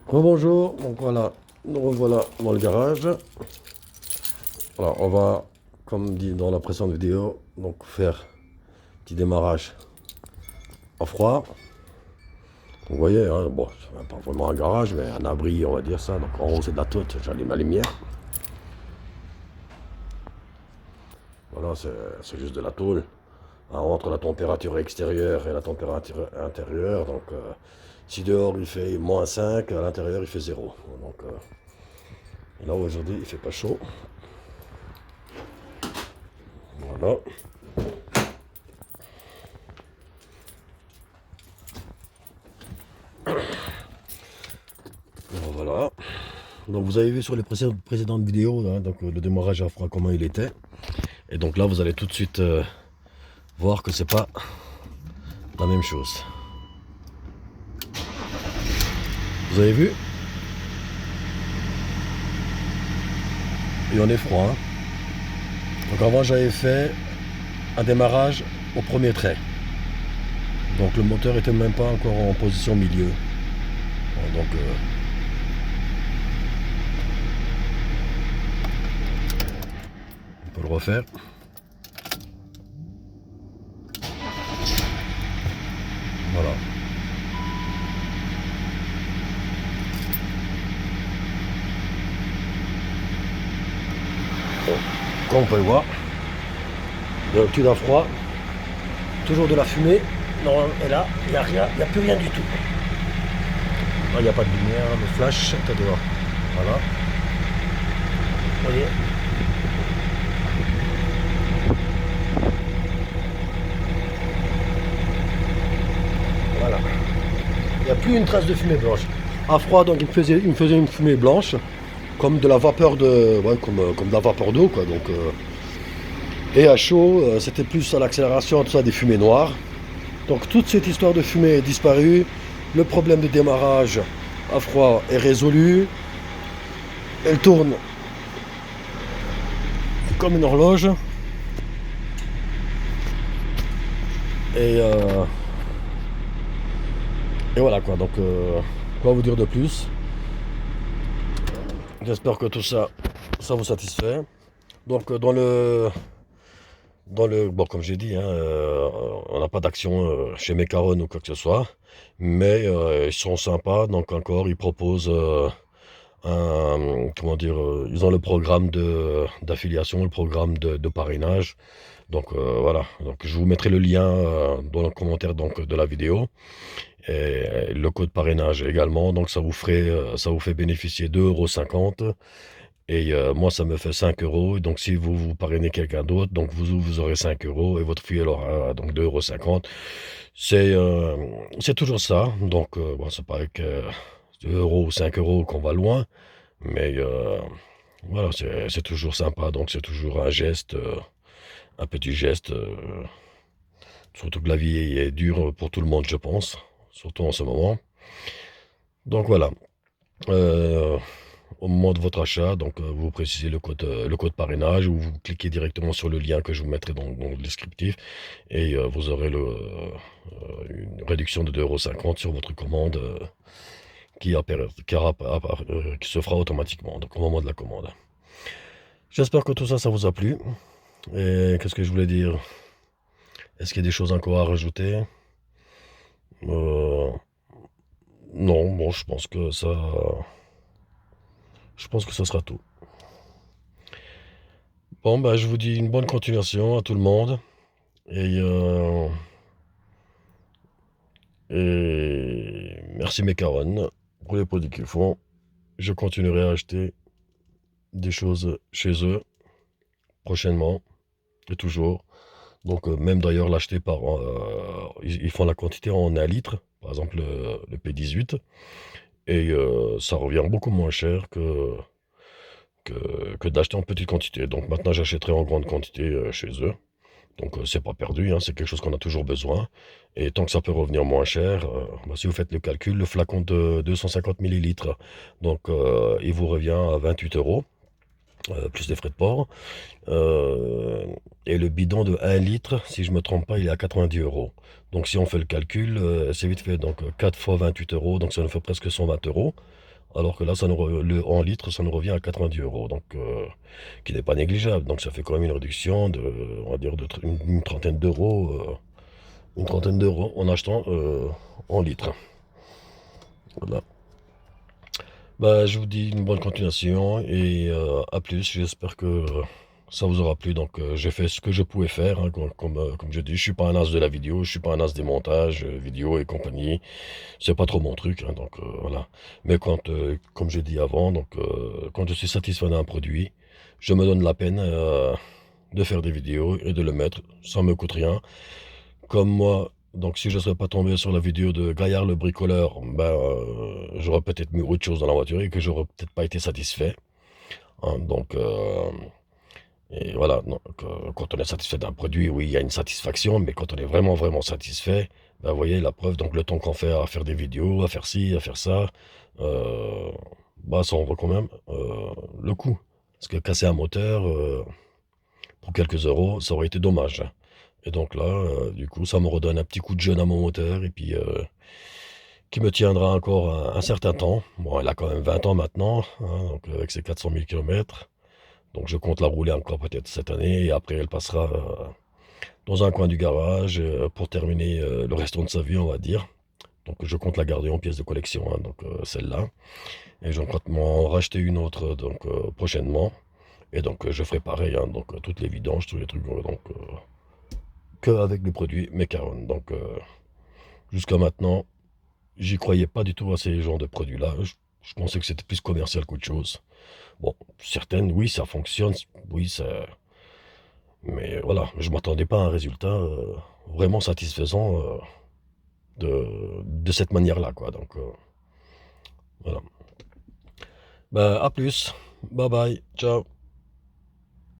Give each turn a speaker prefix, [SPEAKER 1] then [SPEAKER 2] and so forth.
[SPEAKER 1] Bonjour, donc voilà, nous revoilà dans le garage. Alors on va, comme dit dans la précédente vidéo, donc faire un petit démarrage à froid. Vous voyez, hein, bon, c'est pas vraiment un garage, mais un abri, on va dire ça. Donc en haut c'est de la toute, j'allume la lumière. Voilà, c'est juste de la tôle. Hein, entre la température extérieure et la température intérieure, donc si dehors il fait -5, à l'intérieur il fait 0. Donc là aujourd'hui il fait pas chaud. Voilà. Voilà. Donc vous avez vu sur les précédentes vidéos, hein, donc, le démarrage à froid, comment il était. Et donc là, vous allez tout de suite voir que c'est pas la même chose. Vous avez vu? Il en est froid. Hein. Donc avant, j'avais fait un démarrage au premier trait. Donc le moteur était même pas encore en position milieu. Bon, donc on peut le refaire. Voilà. Bon. Comme on peut le voir, le petit à froid, toujours de la fumée. Non, et là, il n'y a rien, il n'y a plus rien du tout. Là, il n'y a pas de lumière, le flash, attendez voir. Voilà. Vous voyez? Voilà. Il n'y a plus une trace de fumée blanche. À froid, donc il me faisait une fumée blanche, comme de la vapeur de, ouais, comme de la vapeur d'eau, quoi. Donc, et à chaud, c'était plus à l'accélération, tout ça, des fumées noires. Donc toute cette histoire de fumée est disparue. Le problème de démarrage à froid est résolu. Elle tourne comme une horloge. Et, euh, et voilà quoi. Donc, quoi vous dire de plus? J'espère que tout ça, ça vous satisfait. Donc, bon, comme j'ai dit, hein, on n'a pas d'action chez Mecaron ou quoi que ce soit, mais ils sont sympas. Donc encore, ils proposent comment dire, ils ont le programme d'affiliation, le programme de parrainage. Donc voilà. Donc je vous mettrai le lien dans le commentaire donc de la vidéo et le code parrainage également. Donc ça vous fait bénéficier 2,50 € et moi, ça me fait 5 euros. Donc, si vous parrainez quelqu'un d'autre, donc vous aurez 5 euros et votre fille, elle aura donc 2,50 €. C'est toujours ça. Donc, bon, c'est pas avec 2 euros ou 5 euros qu'on va loin. Mais voilà, c'est toujours sympa. Donc, c'est toujours un geste, un petit geste. Surtout que la vie est dure pour tout le monde, je pense. Surtout en ce moment. Donc, voilà. Euh, Au moment de votre achat, donc vous précisez le code parrainage ou vous cliquez directement sur le lien que je vous mettrai dans le descriptif et vous aurez une réduction de 2,50 € sur votre commande qui se fera automatiquement donc au moment de la commande. J'espère que tout ça, ça vous a plu. Et qu'est-ce que je voulais dire? Est-ce qu'il y a des choses encore à rajouter? Euh, non, bon, je pense que ça sera tout. Bon, bah, je vous dis une bonne continuation à tout le monde. Et, euh, et merci Mecaron pour les produits qu'ils font. Je continuerai à acheter des choses chez eux prochainement et toujours. Donc même d'ailleurs l'acheter ils font la quantité en 1 litre, par exemple le P18. Et ça revient beaucoup moins cher que d'acheter en petite quantité. Donc maintenant j'achèterai en grande quantité chez eux. Donc c'est pas perdu, hein, c'est quelque chose qu'on a toujours besoin. Et tant que ça peut revenir moins cher, bah, si vous faites le calcul, le flacon de 250 millilitres, donc il vous revient à 28 euros, plus les frais de port. Et le bidon de 1 litre, si je me trompe pas, il est à 90 euros. Donc si on fait le calcul, c'est vite fait. Donc 4 fois 28 euros, donc ça nous fait presque 120 euros. Alors que là, en litre, ça nous revient à 90 €, donc qui n'est pas négligeable. Donc ça fait quand même une réduction de, on va dire, une trentaine d'euros, en achetant en litre. Voilà. Bah, je vous dis une bonne continuation et à plus. J'espère que ça vous aura plu. Donc, j'ai fait ce que je pouvais faire, hein, comme je dis. Je suis pas un as de la vidéo, je suis pas un as des montages vidéo et compagnie. C'est pas trop mon truc, hein, donc voilà. Mais comme j'ai dit avant, donc quand je suis satisfait d'un produit, je me donne la peine de faire des vidéos et de le mettre. Ça me coûte rien. Comme moi, donc si je ne serais pas tombé sur la vidéo de Gaillard le bricoleur, ben, j'aurais peut-être mis autre chose dans la voiture et que j'aurais peut-être pas été satisfait, hein. Donc, et voilà, donc, quand on est satisfait d'un produit, oui, il y a une satisfaction, mais quand on est vraiment, vraiment satisfait, ben, vous voyez la preuve, donc le temps qu'on fait à faire des vidéos, à faire ci, à faire ça, euh, bah, ça en vaut quand même le coup. Parce que casser un moteur pour quelques euros, ça aurait été dommage, hein. Et donc là, du coup, ça me redonne un petit coup de jeune à mon moteur et puis qui me tiendra encore un certain temps. Bon, elle a quand même 20 ans maintenant, hein, donc avec ses 400 000 km. Donc je compte la rouler encore peut-être cette année et après elle passera dans un coin du garage pour terminer le restant de sa vie, on va dire. Donc je compte la garder en pièce de collection, hein, donc celle-là. Et je compte m'en racheter une autre donc prochainement. Et donc je ferai pareil, hein, donc toutes les vidanges, tous les trucs, donc que avec le produit Mecaron. Donc jusqu'à maintenant, j'y croyais pas du tout à ces genres de produits-là. Je pensais que c'était plus commercial qu'autre chose. Bon, certaines, oui, ça fonctionne, oui, ça. Mais voilà, je m'attendais pas à un résultat vraiment satisfaisant de cette manière-là, quoi. Donc voilà. Bah, à plus. Bye bye. Ciao.